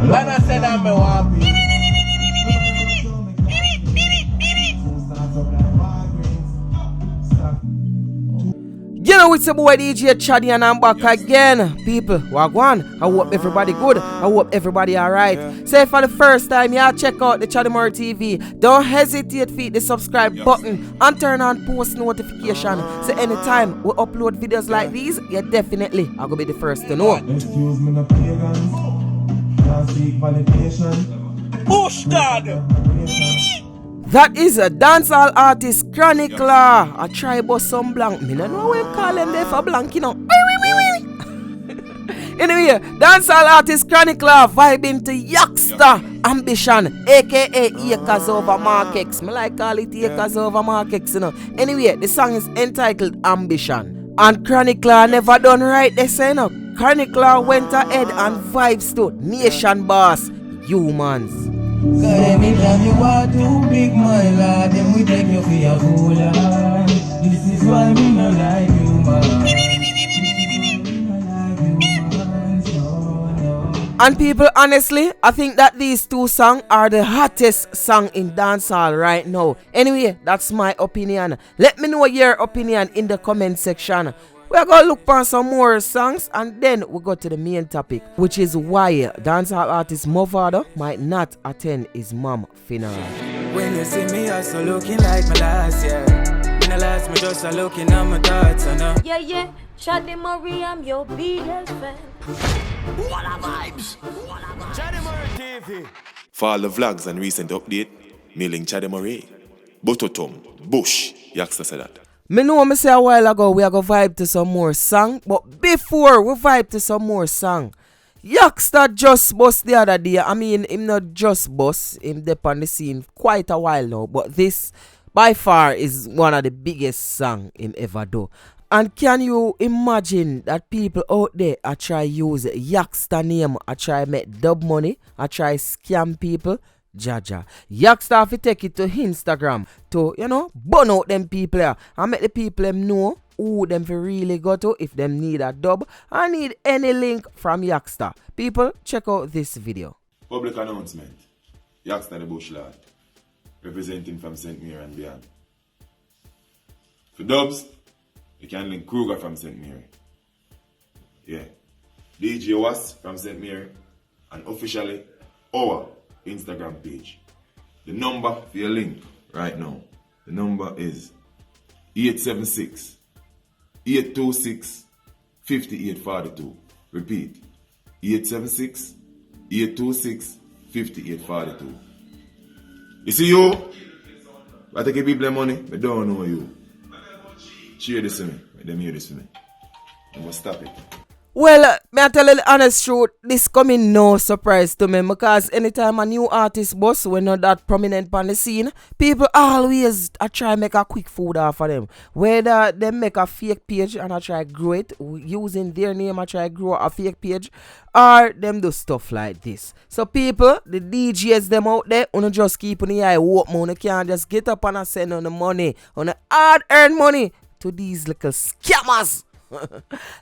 When I said I'm a wappy. You know it's a boy DJ Chaddy and I'm back again. People, wagwan. I hope everybody good. I hope everybody alright. Say for the first time, y'all check out the Chaddy TV. Don't hesitate to hit the subscribe button and turn on post notification. So anytime we upload videos like these, you definitely are going to be the first to know. Excuse me, no pagans. Can't seek validation. Bush God. That is a dancehall artist chronicler. I try bust some blank. Me no know we call them there for blank, you know. Anyway, dancehall artist chronicler vibing to YAKSTA Ambition, aka Acres Over Markex. Me like call it Acres Over Markex, you know. Anyway, the song is entitled Ambition. And chronicler never done right, they say no. Chronicler went ahead and vibes to Nation Boss, Humans. Cause anytime you are too big, my lad, then we take you for your fool. This is why we not like you, man. And people, honestly, I think that these two songs are the hottest song in dancehall right now. Anyway, that's my opinion. Let me know your opinion in the comment section. We're going to look for some more songs and then we go to the main topic, which is why dancehall artist Mavado might not attend his mom funeral. When you see me, I so looking like my last year. When I last, me just a looking at my thoughts, I know. Yeah, Chaddy Murray, I'm your biggest fan. What a vibes! Chaddy Murray TV. For all the vlogs and recent update, mailing Chaddy Murray. Bototom, Bush, YAKSTA said that. Me know me say a while ago we are going to vibe to some more song, but before we vibe to some more song, YAKSTA just bust the other day. I mean, him not just bust, him dip on the scene quite a while now, but this by far is one of the biggest song him ever do. And can you imagine that people out there are try use YAKSTA name, are try make dub money, are try scam people? Jaja. YAKSTA have to take it to Instagram to, burn out them people here and make the people them know who them for really go to if them need a dub or need any link from YAKSTA. People, check out this video. Public announcement. YAKSTA the Bush lad. Representing from St. Mary and beyond. For dubs, you can link Kruger from St. Mary. Yeah. DJ Was from St. Mary. And officially, our Instagram page. The number for your link right now. The number is 876 826 5842. Repeat. 876 826 5842. You see you? I take people their money, but don't know you. Share this with me. Let them hear this with me. I must stop it. Well, may I tell you the honest truth, this coming no surprise to me because anytime a new artist bust when not that prominent on the scene, people always try make a quick food off of them. Whether they make a fake page and I try grow it using their name, I try grow a fake page, or them do stuff like this. So people, the DJs them out there, wanna just keep on the eye open, you can't just get up and send on the money, on the hard-earned money to these little scammers.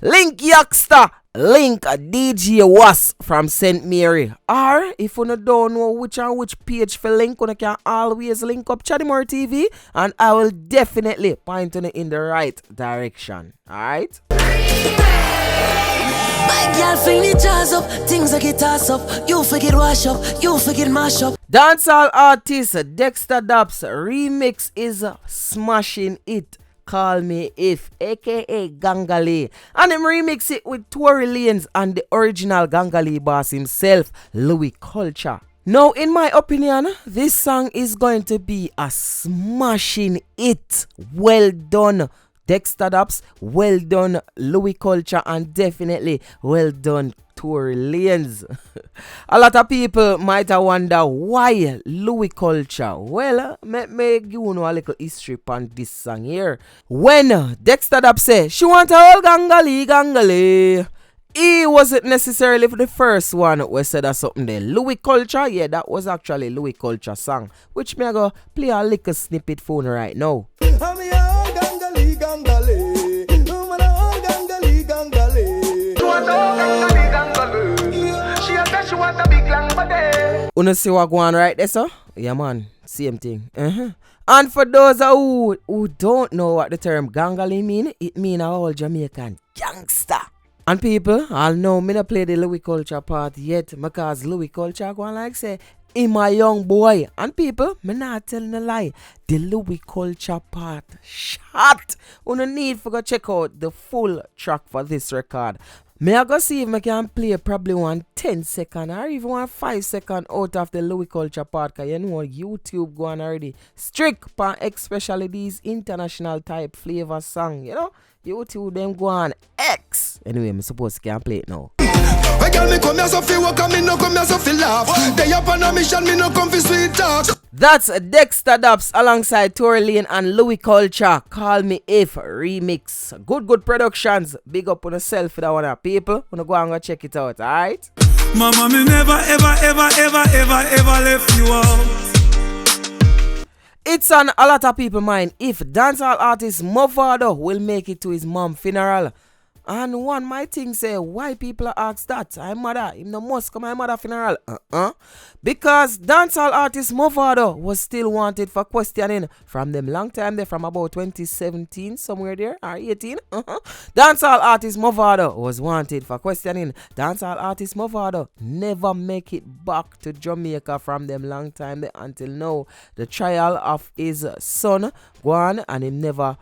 Link YAKSTA, link a DJ Was from St. Mary. Or if you don't know which page for link, you can always link up Chaddy TV and I will definitely point you in the right direction. Alright? My girl fling the jazz up, things like it toss up. You forget wash up, you forget mash up. Dancehall artist DEXTA remix is smashing it. Call Me If, aka Gangali, and him remix it with Tory Lanez and the original Gangali boss himself, Louis Culture. Now, in my opinion, this song is going to be a smashing hit. Well done, DEXTA, well done, Louis Culture, and definitely well done, Tory Lanez. A lot of people might wonder why Louis Culture. Well, me give you a little history on this song here. When DEXTA say she want a whole gangali, he wasn't necessarily the first one who said that something there. Louis Culture, yeah, that was actually Louis Culture song, which me go play a little snippet for you right now. She a say she want a big long body. Wanna see what go on right there, sir? Yeah, man. Same thing. And for those who don't know what the term gangali mean, it mean a whole Jamaican gangster. And people, I'll know me not play the Louis culture part yet because Louis culture go on like say, him a young boy. And people, me not telling a lie. The Louis culture part shot. You no need for go check out the full track for this record. Me I go see if I can play probably 1 10-second or even 1 5-second out of the Louis culture part, because you know YouTube go on already strict pan especially these international type flavor song, you know. YouTube them go on X. Anyway, I'm supposed to can play it now. I girl me come here so fi walk and me no come here so fi laugh. They up on a mission, me no come fi sweet talk. That's DEXTA Dubs alongside Tory Lane and Louis Culture. Call Me If remix. Good productions. Big up on yourself for that one, people. Wanna go and go check it out, alright? Mama, me never, ever left you out. It's on a lot of people's mind if dancehall artist Mavado will make it to his mom funeral. And one might think say, why people ask that? I'm mother, him no must come my mother funeral. Because dancehall artist Mavado was still wanted for questioning from them long time there, from about 2017, somewhere there, or 18. Dancehall artist Mavado was wanted for questioning. Dancehall artist Mavado never make it back to Jamaica from them long time there until now. The trial of his son go on and him never,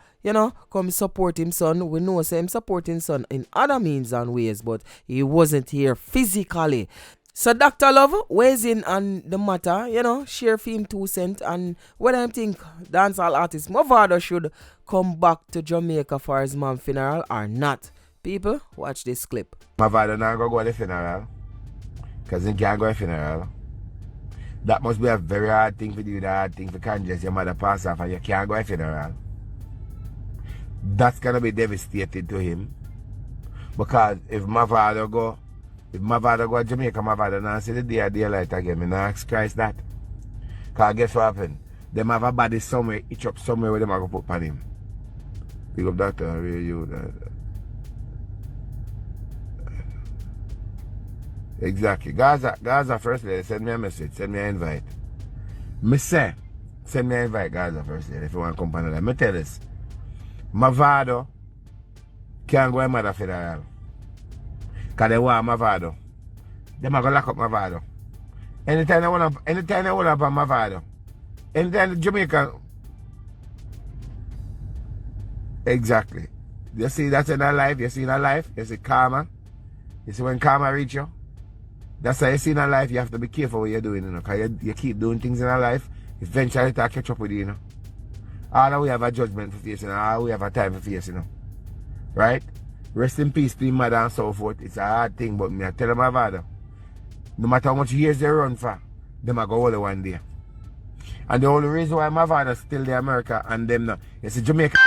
come support him son. We know say him supporting son in other means and ways, but he wasn't here physically. So Dr. Love weighs in on the matter, share for him 2 cents, and what I think dancehall artist Mavado should come back to Jamaica for his mom funeral or not. People, watch this clip. Mavado not go to the funeral, because he can't go to the funeral. That must be a very hard thing for you, that hard thing for conscious your mother pass off and you can't go to the funeral. That's gonna be devastating to him. Because if Mavado go to Jamaica, Mavado now see the day of daylight again. Me now ask Christ that. Because guess what happened? Them have a body somewhere, itch up somewhere where them are going to put on him. Big up doctor, really you. Exactly. Gaza first lady, send me a message, send me an invite. Me say, send me an invite, Gaza first lady, if you want to come on that. Me tell this. Mavado can't go to mother funeral. Because they want Mavado. They are going to lock up Mavado. Anytime they want to Mavado. Anytime Jamaica. Exactly. You see that's in our life. You see in our life. You see karma. You see when karma reach you. That's how you see in our life. You have to be careful what you're doing, because you keep doing things in our life. Eventually it'll catch up with you, All we have a judgment for facing, all we have a time for facing, right? Rest in peace to him, mother and so forth. It's a hard thing, but me I tell them my father, no matter how much years they run for, them I go all one day. And the only reason why my father still in America and them now, it's a Jamaica.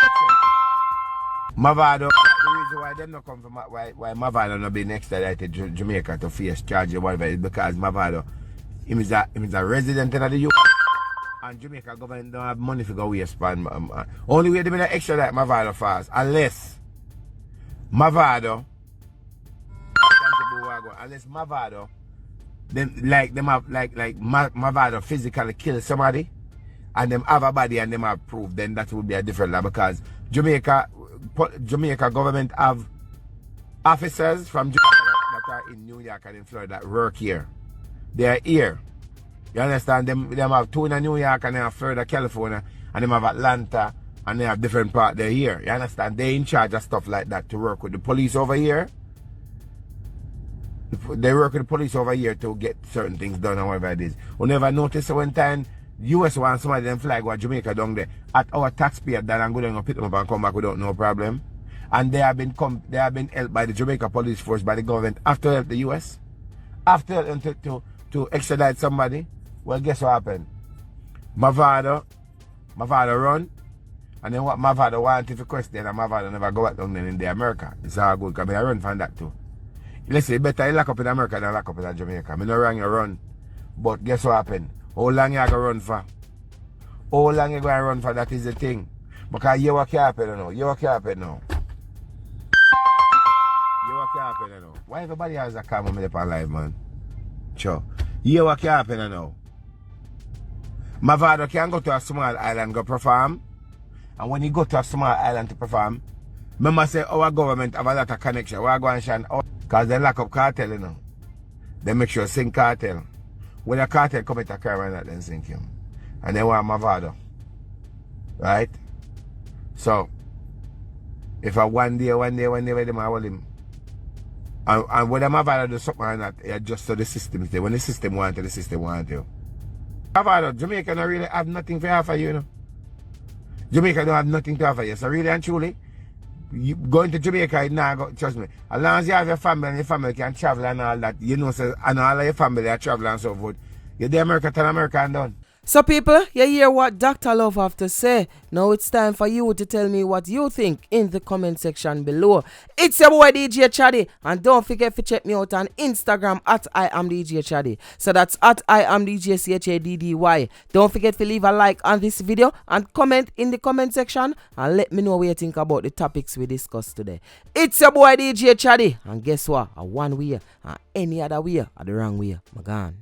Mavado, the reason why them not come from why Mavado not be next to Jamaica to face charge or whatever is because Mavado, him is a resident in the UK. And Jamaica government don't have money to go waste. Only way they make extra that Mavado fast, unless Mavado, Mavado physically kill somebody, and them have a body and them have proof, then that would be a different law, because Jamaica government have officers from Jamaica that are in New York and in Florida that work here. They are here. You understand? Them have 2 in New York and they have Florida, California, and them have Atlanta, and they have different parts. They're here. You understand? They're in charge of stuff like that to work with the police over here. They work with the police over here to get certain things done and whatever it is. We never noticed one time US wants somebody them fly go to Jamaica down there at our taxpayer that and go down and pick them up and come back without no problem. And they have been helped by the Jamaica police force, by the government, after help the US. After help them to extradite somebody. Well, guess what happened? Mavado run, and then what Mavado wanted to question, and Mavado never go back down there in America. It's all good, because I run from that too. Listen, better you lock up in America than lock up in Jamaica. I no wrong you run. But guess what happened? How long you going to run for? How long you going to run for? That is the thing. Because you what can happen now. Why everybody has a calm moment upon life, man? Sure. Hear what can happen now. Mavado can go to a small island go perform. And when he go to a small island to perform, remember say our government have a lot of connection. We are going to shine out. Because they lock up cartel, you know. They make sure sink cartel. When a cartel commit a crime or not, then sink him. And they want Mavado. Right? So, if I one day, where they might hold him. And whether Mavado do something or not, it adjusts to the system. When the system wants to, the system wants to. Mavado, Jamaica don't really have nothing to offer you, you know. Jamaica don't have nothing to offer you. So really and truly, you going to Jamaica now, trust me, as long as you have your family and your family can travel and all that, you know, so, and all of your family are travel and so forth, you're the America to America and done. So people, you hear what Dr. Love have to say. Now it's time for you to tell me what you think in the comment section below. It's your boy DJ Chaddy, and don't forget to check me out on Instagram at I am DJ Chaddy. So that's at I am DJ CHADDY. Don't forget to leave a like on this video and comment in the comment section and let me know what you think about the topics we discussed today. It's your boy DJ Chaddy, and guess what? A one way and any other way are the wrong way. My God.